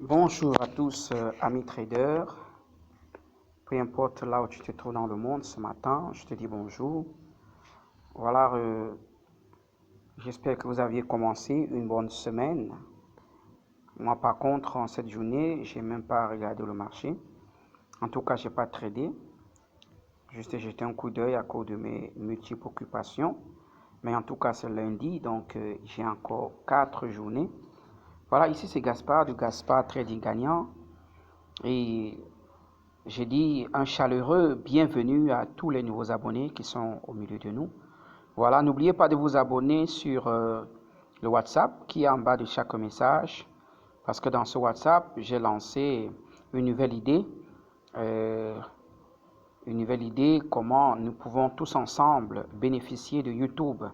Bonjour à tous, amis traders. Peu importe là où tu te trouves dans le monde ce matin, je te dis bonjour. Voilà, j'espère que vous aviez commencé une bonne semaine. Moi, par contre, en cette journée, j'ai même pas regardé le marché. En tout cas, j'ai pas tradé. Juste jeté un coup d'œil à cause de mes multiples occupations. Mais en tout cas, c'est lundi, donc j'ai encore 4 journées. Voilà, ici c'est Gaspard de Gaspard Trading Gagnant. Et j'ai dit un chaleureux bienvenue à tous les nouveaux abonnés qui sont au milieu de nous. Voilà, n'oubliez pas de vous abonner sur le WhatsApp qui est en bas de chaque message. Parce que dans ce WhatsApp, j'ai lancé une nouvelle idée. Comment nous pouvons tous ensemble bénéficier de YouTube.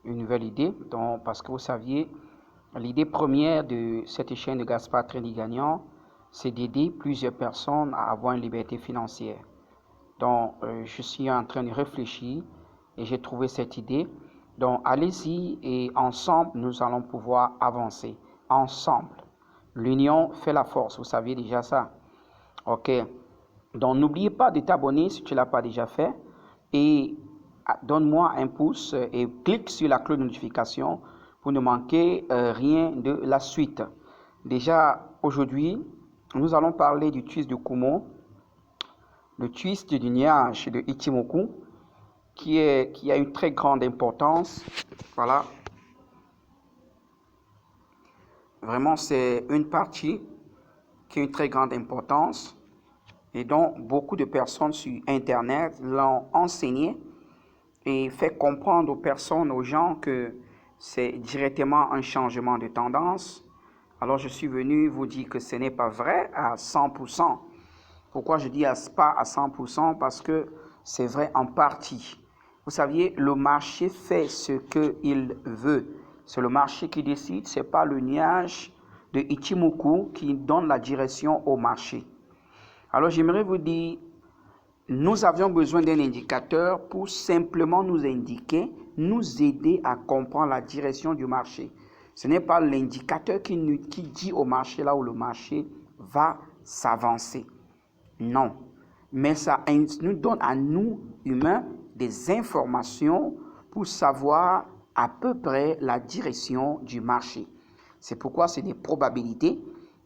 Une nouvelle idée, donc, parce que vous saviez, l'idée première de cette chaîne de Gaspard Trading Gagnant, c'est d'aider plusieurs personnes à avoir une liberté financière. Donc, je suis en train de réfléchir et j'ai trouvé cette idée. Donc, allez-y et ensemble, nous allons pouvoir avancer. Ensemble. L'union fait la force, vous saviez déjà ça. OK. Donc, n'oubliez pas de t'abonner si tu ne l'as pas déjà fait. Et donne-moi un pouce et clique sur la cloche de notification pour ne manquer rien de la suite. Déjà, aujourd'hui, nous allons parler du twist de Kumo, le twist du nuage de Ichimoku, qui a une très grande importance. Voilà. Vraiment, c'est une partie qui a une très grande importance et dont beaucoup de personnes sur Internet l'ont enseigné et fait comprendre aux personnes, aux gens que c'est directement un changement de tendance. Alors, je suis venu vous dire que ce n'est pas vrai à 100%. Pourquoi je dis pas à 100%? Parce que c'est vrai en partie. Vous saviez, le marché fait ce qu'il veut. C'est le marché qui décide, ce n'est pas le nuage de Ichimoku qui donne la direction au marché. Alors, j'aimerais vous dire, nous avions besoin d'un indicateur pour simplement nous indiquer, nous aider à comprendre la direction du marché. Ce n'est pas l'indicateur qui dit au marché là où le marché va s'avancer. Non. Mais ça nous donne à nous, humains, des informations pour savoir à peu près la direction du marché. C'est pourquoi c'est des probabilités.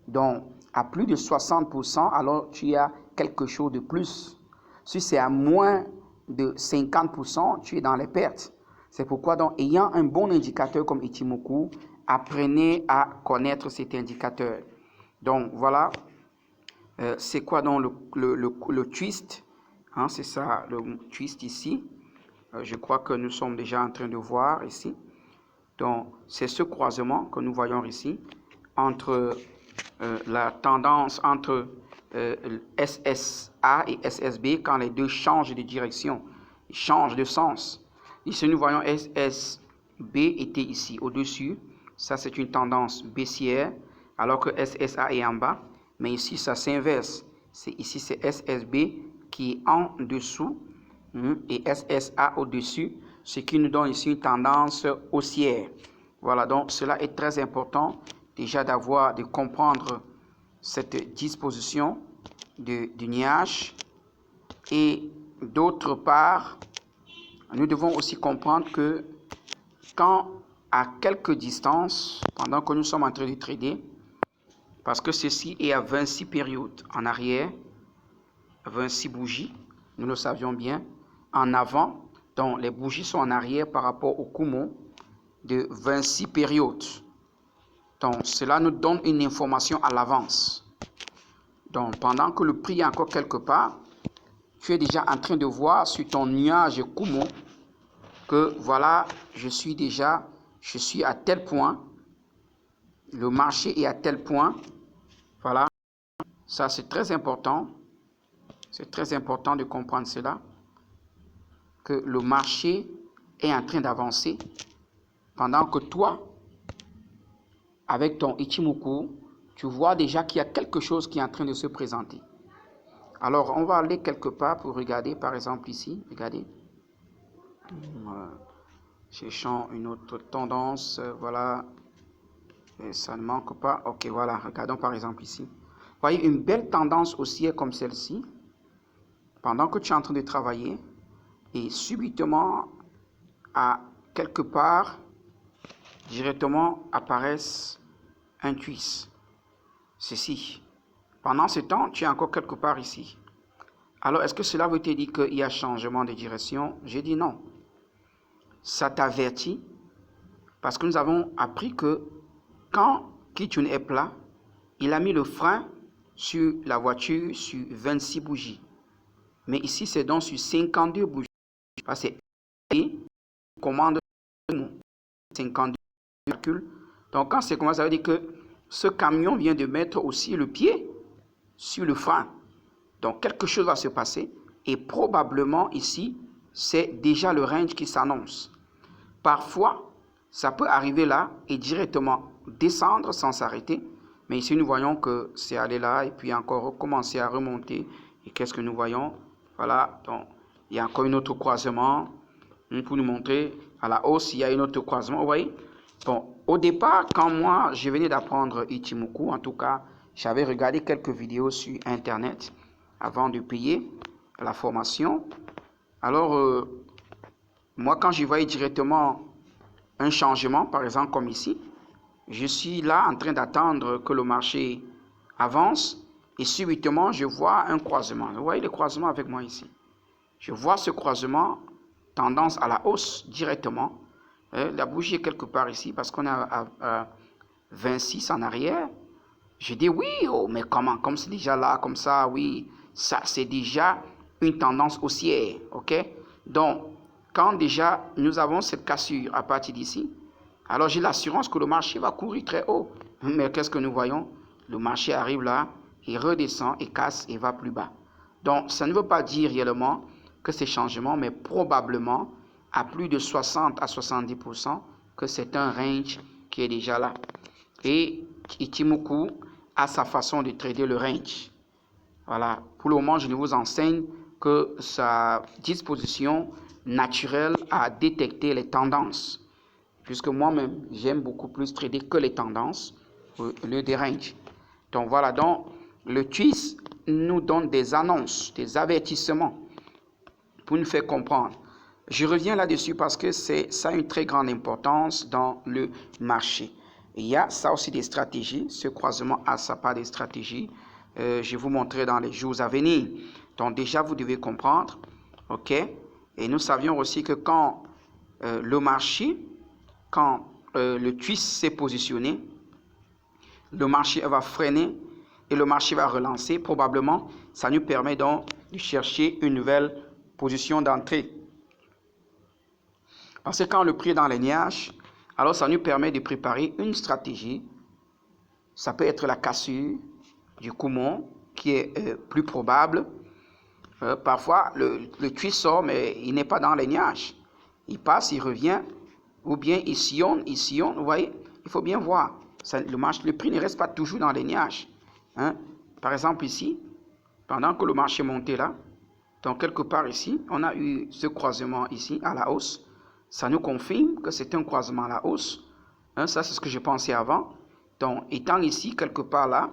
Donc, à plus de 60%, alors tu as quelque chose de plus. Si c'est à moins de 50%, tu es dans les pertes. C'est pourquoi, donc, ayant un bon indicateur comme Ichimoku, apprenez à connaître cet indicateur. Donc, voilà. C'est quoi donc le twist, hein, c'est ça le twist ici. Je crois que nous sommes déjà en train de voir ici. Donc, c'est ce croisement que nous voyons ici entre la tendance entre SSA et SSB quand les deux changent de direction, changent de sens. Ici, nous voyons SSB était ici au-dessus. Ça, c'est une tendance baissière, alors que SSA est en bas. Mais ici, ça s'inverse. Ici, c'est SSB qui est en dessous et SSA au-dessus, ce qui nous donne ici une tendance haussière. Voilà, donc cela est très important déjà de comprendre cette disposition du nuage. Et d'autre part, nous devons aussi comprendre que quand à quelque distance, pendant que nous sommes en train de trader, parce que ceci est à 26 périodes en arrière, 26 bougies, nous le savions bien, en avant, donc les bougies sont en arrière par rapport au Kumo de 26 périodes. Donc cela nous donne une information à l'avance. Donc pendant que le prix est encore quelque part, tu es déjà en train de voir sur ton nuage Kumo que voilà, je suis à tel point, le marché est à tel point, voilà, ça c'est très important de comprendre cela, que le marché est en train d'avancer pendant que toi, avec ton Ichimoku, tu vois déjà qu'il y a quelque chose qui est en train de se présenter. Alors, on va aller quelque part pour regarder, par exemple ici, regardez. Cherchons une autre tendance, voilà. Et ça ne manque pas. Ok, voilà, regardons par exemple ici. Vous voyez une belle tendance haussière comme celle-ci, pendant que tu es en train de travailler, et subitement, à quelque part, directement apparaissent un twist. Ceci. Pendant ce temps, tu es encore quelque part ici. Alors, est-ce que cela veut te dire qu'il y a changement de direction? J'ai dit non. Ça t'avertit parce que nous avons appris que quand Kitun est plat, il a mis le frein sur la voiture sur 26 bougies. Mais ici, c'est donc sur 52 bougies. Parce que c'est commande 52 calcul. Donc, quand c'est comme ça veut dire que ce camion vient de mettre aussi le pied sur le frein. Donc, quelque chose va se passer et probablement ici, c'est déjà le range qui s'annonce. Parfois, ça peut arriver là et directement descendre sans s'arrêter. Mais ici, nous voyons que c'est allé là et puis encore recommencer à remonter. Et qu'est-ce que nous voyons? Voilà, donc il y a encore un autre croisement. Pour nous montrer à la hausse, il y a un autre croisement. Vous voyez? Bon, au départ, quand moi, je venais d'apprendre Ichimoku, en tout cas, j'avais regardé quelques vidéos sur Internet avant de payer la formation. Alors, moi, quand je voyais directement un changement, par exemple comme ici, je suis là en train d'attendre que le marché avance et subitement, je vois un croisement. Vous voyez le croisement avec moi ici? Je vois ce croisement, tendance à la hausse directement. La bougie est quelque part ici parce qu'on est à 26 en arrière. Je dis oui, oh, mais comment? Comme c'est déjà là, comme ça, oui, ça c'est déjà une tendance haussière, ok? Donc, quand déjà nous avons cette cassure à partir d'ici, alors j'ai l'assurance que le marché va courir très haut. Mais qu'est-ce que nous voyons? Le marché arrive là, il redescend, il casse et va plus bas. Donc, ça ne veut pas dire réellement que c'est changement, mais probablement à plus de 60 à 70% que c'est un range qui est déjà là. Et Ichimoku a sa façon de trader le range. Voilà. Pour le moment, je ne vous enseigne que sa disposition naturelle à détecter les tendances. Puisque moi-même, j'aime beaucoup plus trader que les tendances au lieu des ranges. Donc voilà, donc le twist nous donne des annonces, des avertissements pour nous faire comprendre. Je reviens là-dessus parce que ça a une très grande importance dans le marché. Il y a ça aussi des stratégies. Ce croisement a sa part des stratégies. Je vais vous montrer dans les jours à venir. Donc déjà, vous devez comprendre. OK? Et nous savions aussi que quand le marché, quand le twist s'est positionné, le marché va freiner et le marché va relancer. Probablement, ça nous permet donc de chercher une nouvelle position d'entrée. Parce que quand le prix est dans les nuages, alors ça nous permet de préparer une stratégie. Ça peut être la cassure du Kumon qui est plus probable. Parfois, le twist sort, mais il n'est pas dans les nuages. Il passe, il revient, ou bien il sillonne. Vous voyez, il faut bien voir. Le prix ne reste pas toujours dans les nuages. Hein? Par exemple, ici, pendant que le marché montait là, donc quelque part ici, on a eu ce croisement ici à la hausse. Ça nous confirme que c'est un croisement à la hausse. Hein, ça, c'est ce que je pensais avant. Donc, étant ici, quelque part là,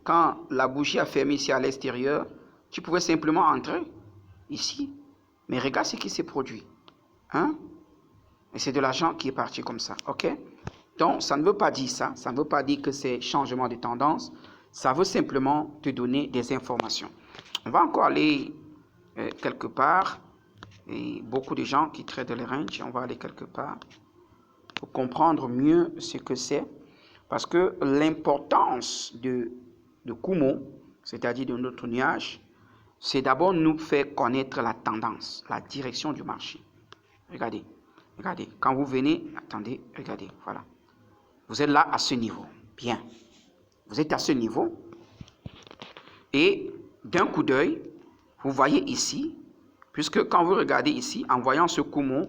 quand la bougie a fermé ici à l'extérieur, tu pouvais simplement entrer ici. Mais regarde ce qui s'est produit. Hein? Et c'est de l'argent qui est parti comme ça. OK? Donc, ça ne veut pas dire ça. Ça ne veut pas dire que c'est changement de tendance. Ça veut simplement te donner des informations. On va encore aller quelque part. Et beaucoup de gens qui traitent les ranges, on va aller quelque part pour comprendre mieux ce que c'est. Parce que l'importance de Kumo, c'est-à-dire de notre nuage, c'est d'abord nous faire connaître la tendance, la direction du marché. Regardez, regardez. Quand vous venez, attendez, regardez, voilà. Vous êtes là à ce niveau. Bien. Vous êtes à ce niveau. Et d'un coup d'œil, vous voyez ici, puisque quand vous regardez ici, en voyant ce Kumo,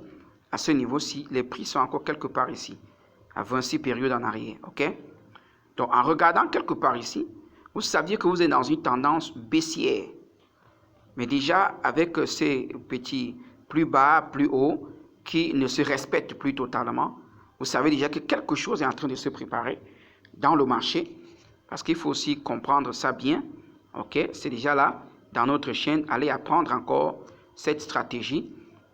à ce niveau-ci, les prix sont encore quelque part ici, à 26 périodes en arrière. OK? Donc, en regardant quelque part ici, vous saviez que vous êtes dans une tendance baissière. Mais déjà, avec ces petits plus bas, plus hauts, qui ne se respectent plus totalement, vous savez déjà que quelque chose est en train de se préparer. dans le marché, parce qu'il faut aussi comprendre ça bien. Ok, c'est déjà là, dans notre chaîne, allez apprendre encore cette stratégie,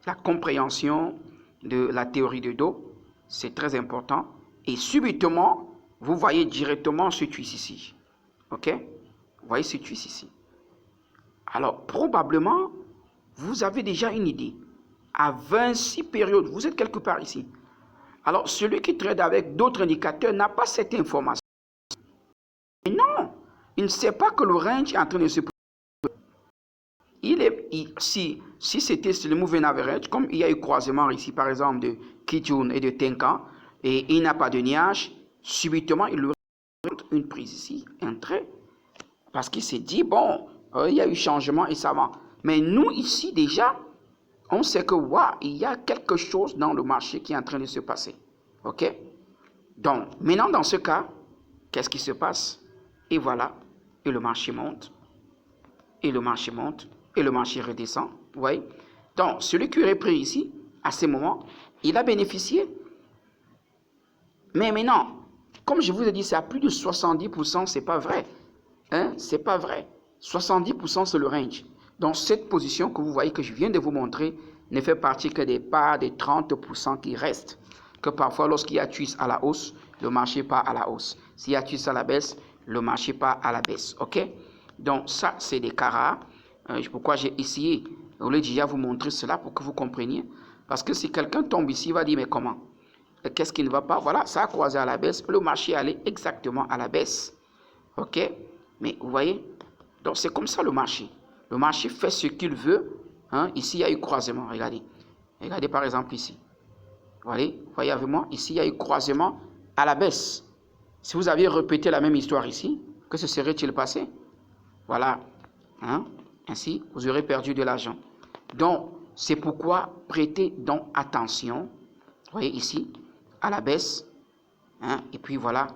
la compréhension de la théorie de dos, c'est très important. Et subitement, vous voyez directement ce twist ici. Ok, vous voyez ce twist ici. Alors, probablement, vous avez déjà une idée. À 26 périodes, vous êtes quelque part ici. Alors, celui qui trade avec d'autres indicateurs n'a pas cette information. Mais non, il ne sait pas que le range est en train de se... Si c'était le moving average, comme il y a eu croisement ici, par exemple, de Kijun et de Tenkan, et il n'a pas de nuage, subitement, il lui rentre une prise ici, un trait, parce qu'il s'est dit, bon, il y a eu changement et ça va. Mais nous, ici, déjà, on sait que, waouh, il y a quelque chose dans le marché qui est en train de se passer. OK? Donc, maintenant, dans ce cas, qu'est-ce qui se passe? Et voilà, et le marché monte, et le marché monte, et le marché redescend. Vous voyez? Donc, celui qui aurait pris ici, à ce moment, il a bénéficié. Mais maintenant, comme je vous ai dit, c'est à plus de 70%, c'est pas vrai. Hein? C'est pas vrai. 70%, c'est le range. Donc, cette position que vous voyez, que je viens de vous montrer, ne fait partie que des parts des 30% qui restent. Que parfois, lorsqu'il y a twist à la hausse, le marché part à la hausse. S'il y a twist à la baisse, le marché part à la baisse. OK? Donc, ça, c'est des cas rares. Pourquoi j'ai essayé, je voulais déjà vous montrer cela pour que vous compreniez. Parce que si quelqu'un tombe ici, il va dire, mais comment? Qu'est-ce qui ne va pas? Voilà, ça a croisé à la baisse. Le marché allait exactement à la baisse. OK? Mais vous voyez? Donc, c'est comme ça le marché. Le marché fait ce qu'il veut. Hein? Ici, il y a eu croisement. Regardez. Regardez par exemple ici. Voyez avec moi? Ici, il y a eu croisement à la baisse. Si vous aviez répété la même histoire ici, que se serait-il passé? Voilà. Hein? Ainsi, vous aurez perdu de l'argent. Donc, c'est pourquoi prêtez donc attention. Vous voyez ici, à la baisse. Hein? Et puis voilà.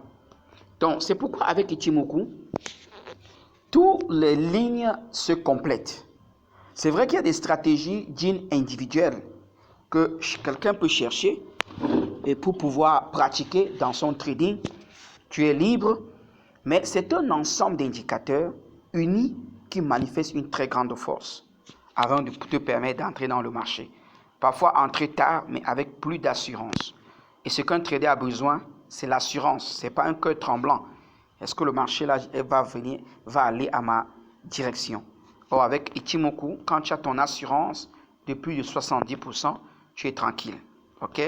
Donc, c'est pourquoi avec Ichimoku, toutes les lignes se complètent. C'est vrai qu'il y a des stratégies dites individuelles que quelqu'un peut chercher et pour pouvoir pratiquer dans son trading. Tu es libre, mais c'est un ensemble d'indicateurs unis qui manifestent une très grande force avant de te permettre d'entrer dans le marché. Parfois entrer tard, mais avec plus d'assurance. Et ce qu'un trader a besoin, c'est l'assurance. Ce n'est pas un cœur tremblant. Est-ce que le marché là va aller à ma direction? Or, avec Ichimoku, quand tu as ton assurance de plus de 70%, tu es tranquille. OK?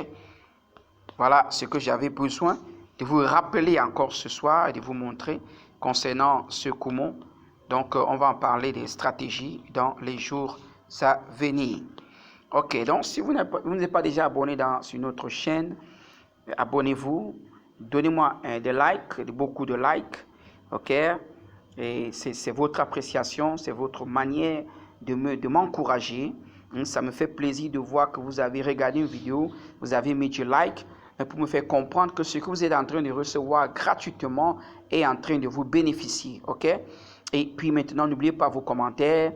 Voilà ce que j'avais besoin de vous rappeler encore ce soir et de vous montrer concernant ce Kumo. Donc, on va en parler des stratégies dans les jours à venir. OK, donc si vous n'êtes pas déjà abonné sur notre chaîne, abonnez-vous. Donnez-moi des likes, beaucoup de likes. OK? Et c'est votre appréciation, c'est votre manière de m'encourager. Ça me fait plaisir de voir que vous avez regardé une vidéo, vous avez mis du like pour me faire comprendre que ce que vous êtes en train de recevoir gratuitement est en train de vous bénéficier. OK? Et puis maintenant, n'oubliez pas vos commentaires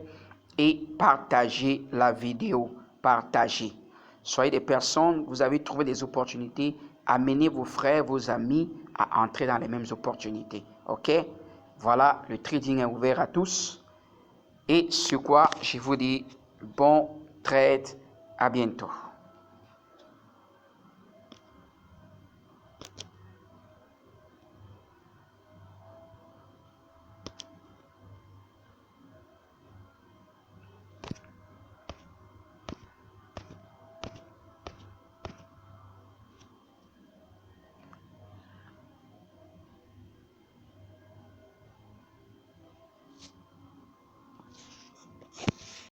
et partagez la vidéo. Partagez. Soyez des personnes, vous avez trouvé des opportunités, amenez vos frères, vos amis à entrer dans les mêmes opportunités. OK? Voilà, le trading est ouvert à tous. Et sur quoi je vous dis bon trade, à bientôt.